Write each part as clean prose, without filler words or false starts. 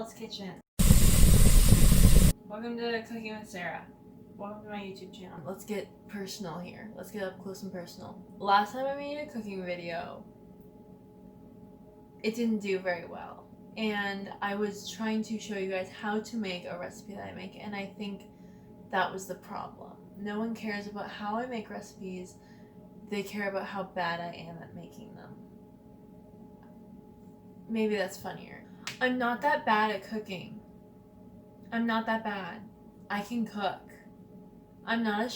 Hell's Kitchen. Welcome to Cooking with Sarah. Welcome to my YouTube channel. Let's get personal here. Let's get up close and personal. Last time I made a cooking video, it didn't do very well. And I was trying to show you guys how to make a recipe that I make, and I think that was the problem. No one cares about how I make recipes. They care about how bad I am at making them. Maybe that's funnier. I'm not that bad at cooking. I'm not that bad. I can cook. I'm not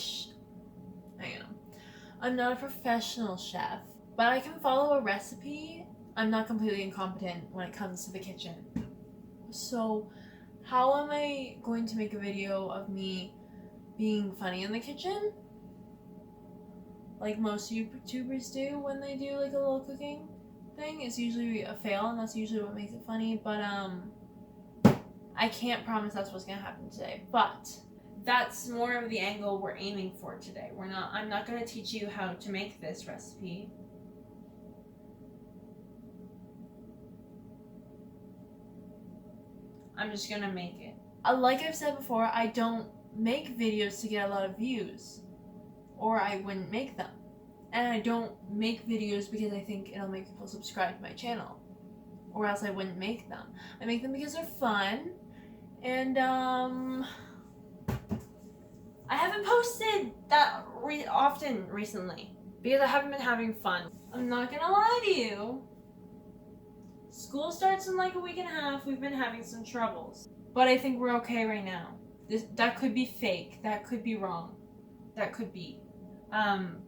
a professional chef, but I can follow a recipe. I'm not completely incompetent when it comes to the kitchen. So how am I going to make a video of me being funny in the kitchen? Like most YouTubers do when they do like a little cooking thing. It's usually a fail, and that's usually what makes it funny, but I can't promise that's what's gonna happen today, but that's more of the angle we're aiming for today. I'm not gonna teach you how to make this recipe. I'm just gonna make it. Like I've said before, I don't make videos to get a lot of views, or I wouldn't make them. And I don't make videos because I think it'll make people subscribe to my channel, or else I wouldn't make them. I make them because they're fun, and I haven't posted that often recently because I haven't been having fun. I'm not gonna lie to you. School starts in like a week and a half. We've been having some troubles, but I think we're okay right now. That could be fake. That could be wrong. That could be.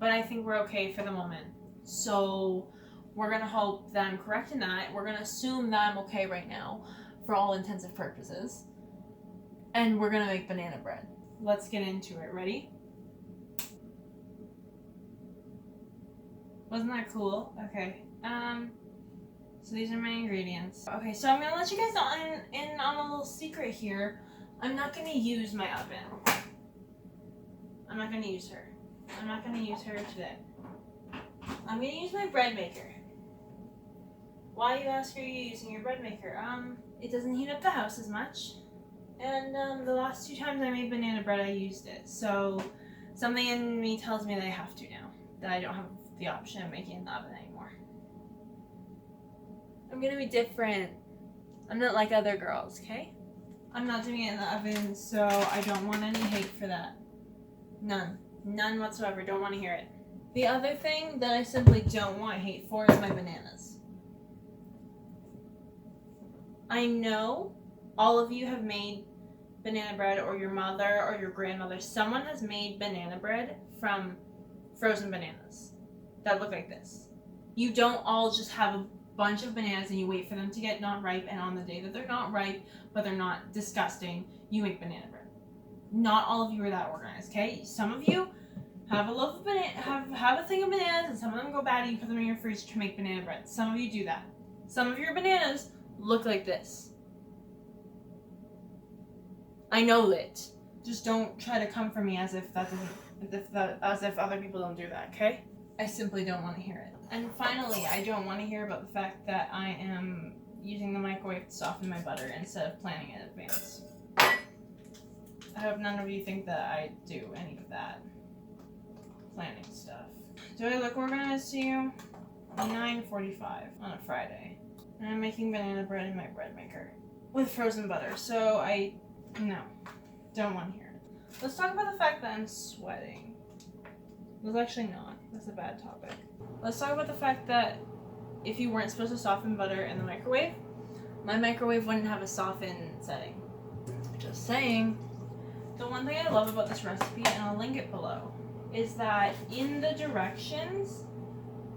But I think we're okay for the moment. So we're gonna hope that I'm correct in that. We're gonna assume that I'm okay right now for all intensive purposes. And we're gonna make banana bread. Let's get into it. Ready? Wasn't that cool? Okay. So these are my ingredients. Okay, so I'm gonna let you guys in on a little secret here. I'm not gonna use my oven. I'm not gonna use her. I'm not going to use her today. I'm going to use my bread maker. Why, you ask, are you using your bread maker? It doesn't heat up the house as much. And the last 2 times I made banana bread, I used it. So something in me tells me that I have to now. That I don't have the option of making it in the oven anymore. I'm going to be different. I'm not like other girls, okay? I'm not doing it in the oven, so I don't want any hate for that. None. None whatsoever. Don't want to hear it. The other thing that I simply don't want hate for is my bananas. I know all of you have made banana bread, or your mother or your grandmother. Someone has made banana bread from frozen bananas that look like this. You don't all just have a bunch of bananas and you wait for them to get not ripe, and on the day that they're not ripe but they're not disgusting, you make banana bread. Not all of you are that organized, okay? Some of you have a loaf of have a thing of bananas, and some of them go bad and you put them in your freezer to make banana bread. Some of you do that. Some of your bananas look like this. I know it. Just don't try to come for me as if other people don't do that, okay? I simply don't want to hear it. And finally, I don't want to hear about the fact that I am using the microwave to soften my butter instead of planning in advance. I hope none of you think that I do any of that planning stuff. Do I look organized to you? 9:45 on a Friday. And I'm making banana bread in my bread maker with frozen butter. So no, don't want to hear it. Let's talk about the fact that I'm sweating. That's actually not. That's a bad topic. Let's talk about the fact that if you weren't supposed to soften butter in the microwave, my microwave wouldn't have a soften setting. Just saying. The one thing I love about this recipe, and I'll link it below, is that in the directions,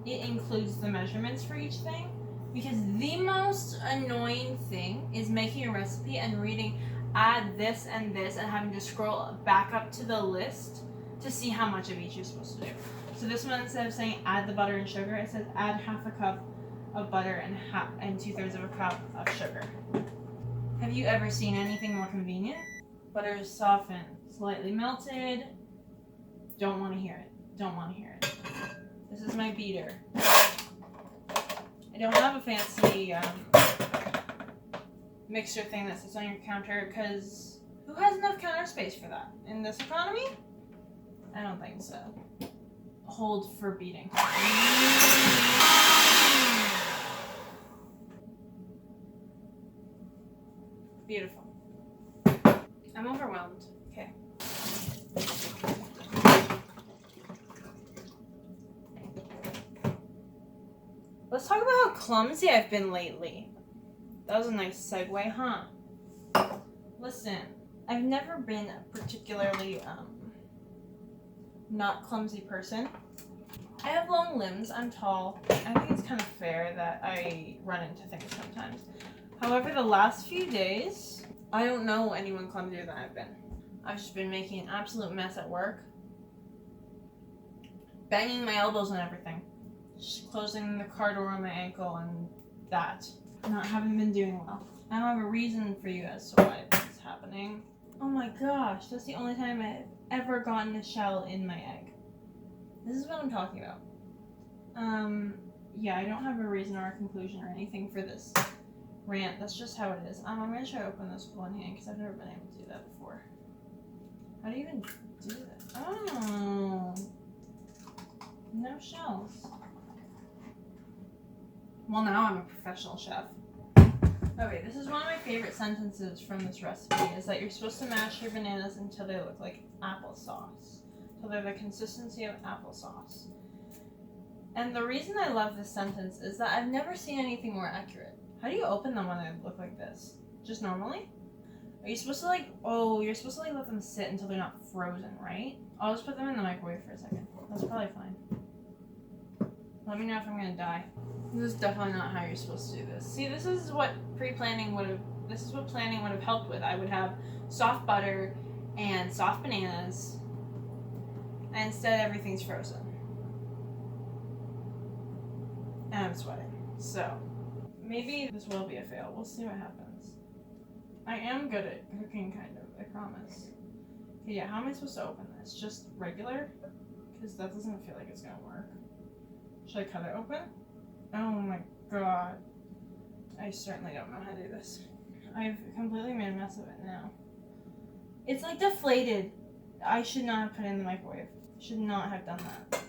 it includes the measurements for each thing. Because the most annoying thing is making a recipe and reading, add this and this, and having to scroll back up to the list to see how much of each you're supposed to do. So this one, instead of saying add the butter and sugar, it says add 1/2 cup of butter and 2/3 of a cup of sugar. Have you ever seen anything more convenient? Butter is softened, slightly melted. Don't want to hear it. Don't want to hear it. This is my beater. I don't have a fancy mixer thing that sits on your counter, because who has enough counter space for that? In this economy? I don't think so. Hold for beating. Beautiful. I'm overwhelmed. Okay. Let's talk about how clumsy I've been lately. That was a nice segue, huh? Listen, I've never been a particularly not clumsy person. I have long limbs, I'm tall. I think it's kind of fair that I run into things sometimes. However, the last few days, I don't know anyone clumsier than I've been. I've just been making an absolute mess at work. Banging my elbows on everything. Just closing the car door on my ankle and that. Haven't been doing well. I don't have a reason for you as to why this is happening. Oh my gosh, that's the only time I've ever gotten a shell in my egg. This is what I'm talking about. Yeah, I don't have a reason or a conclusion or anything for this rant. That's just how it is. I'm gonna try to open this with one hand because I've never been able to do that before. How do you even do that? Oh, no shells. Well, now I'm a professional chef. Okay, this is one of my favorite sentences from this recipe, is that you're supposed to mash your bananas until they look like applesauce. Until they're the consistency of applesauce. And the reason I love this sentence is that I've never seen anything more accurate. How do you open them when they look like this? Just normally? Are you supposed to you're supposed to let them sit until they're not frozen, right? I'll just put them in the microwave for a second. That's probably fine. Let me know if I'm gonna die. This is definitely not how you're supposed to do this. See, this is what planning would have helped with. I would have soft butter and soft bananas, and instead everything's frozen. And I'm sweating. So, maybe this will be a fail. We'll see what happens. I am good at cooking, kind of, I promise. Okay, yeah, how am I supposed to open this? Just regular? Because that doesn't feel like it's gonna work. Should I cut it open? Oh my god. I certainly don't know how to do this. I've completely made a mess of it now. It's like deflated. I should not have put it in the microwave. Should not have done that.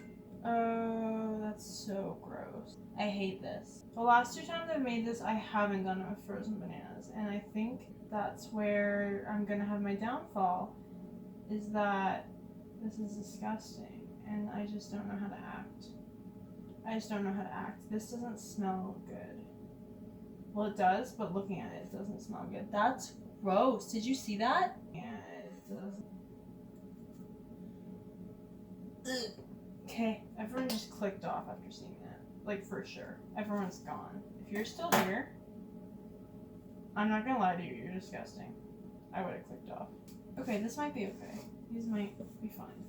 Oh, that's so gross. I hate this. The last 2 times I've made this, I haven't done it with frozen bananas. And I think that's where I'm gonna have my downfall. Is that this is disgusting. And I just don't know how to act. This doesn't smell good. Well, it does, but looking at it, it doesn't smell good. That's gross. Did you see that? Yeah, it doesn't. Ugh. Okay, everyone just clicked off after seeing that. Like, for sure. Everyone's gone. If you're still here, I'm not gonna lie to you, you're disgusting. I would have clicked off. Okay, this might be okay. These might be fine.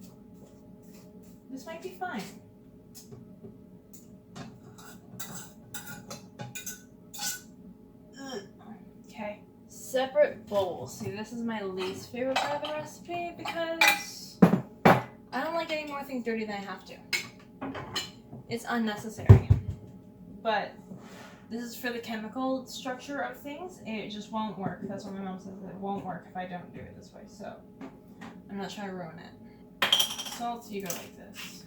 This might be fine. Okay. Separate bowls. See, this is my least favorite part of the recipe because I don't like getting more things dirty than I have to. It's unnecessary. But this is for the chemical structure of things. It just won't work. That's what my mom says. It won't work if I don't do it this way. So I'm not trying to ruin it. Salt, you go like this.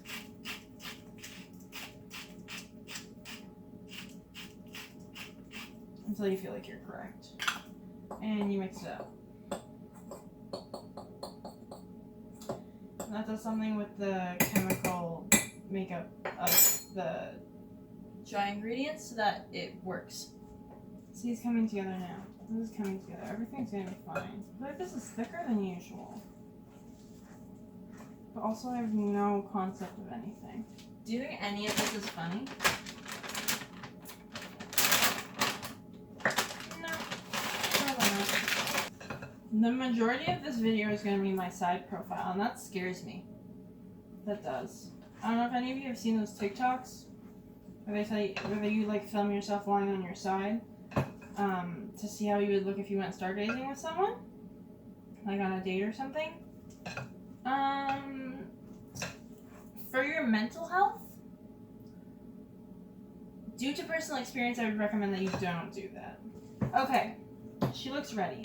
Until you feel like you're correct. And you mix it up. And that does something with the chemical makeup of the dry ingredients so that it works. See, it's coming together now. This is coming together. Everything's gonna be fine. I feel like this is thicker than usual. But also I have no concept of anything. Do you think any of this is funny? The majority of this video is going to be my side profile, and that scares me. That does. I don't know if any of you have seen those TikToks where they tell you, where you like film yourself lying on your side to see how you would look if you went stargazing with someone, like on a date or something. For your mental health, due to personal experience, I would recommend that you don't do that. Okay. She looks ready.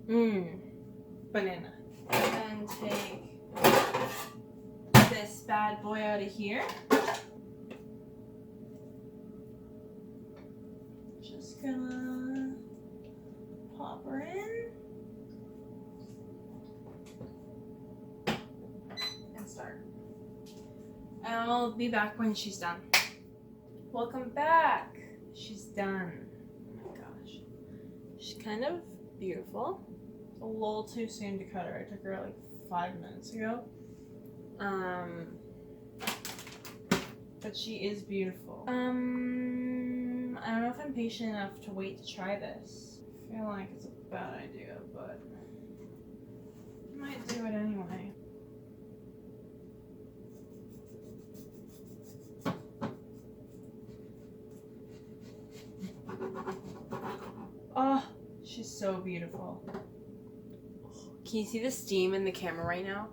Banana. And then take this bad boy out of here. Just gonna pop her in. And start. I'll be back when she's done. Welcome back. She's done. Oh my gosh. She's kind of beautiful. It's a little too soon to cut her. I took her like 5 minutes ago. But she is beautiful. I don't know if I'm patient enough to wait to try this. I feel like it's a bad idea, but I might do it anyway. Oh, she's so beautiful. Can you see the steam in the camera right now?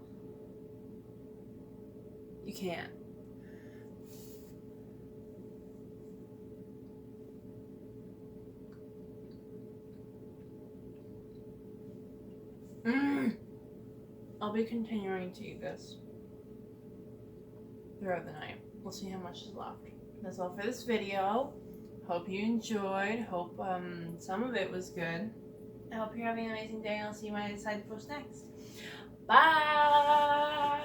You can't. I'll be continuing to eat this throughout the night. We'll see how much is left. That's all for this video. Hope you enjoyed. Hope some of it was good. I hope you're having an amazing day, and I'll see you when I decide to post next. Bye!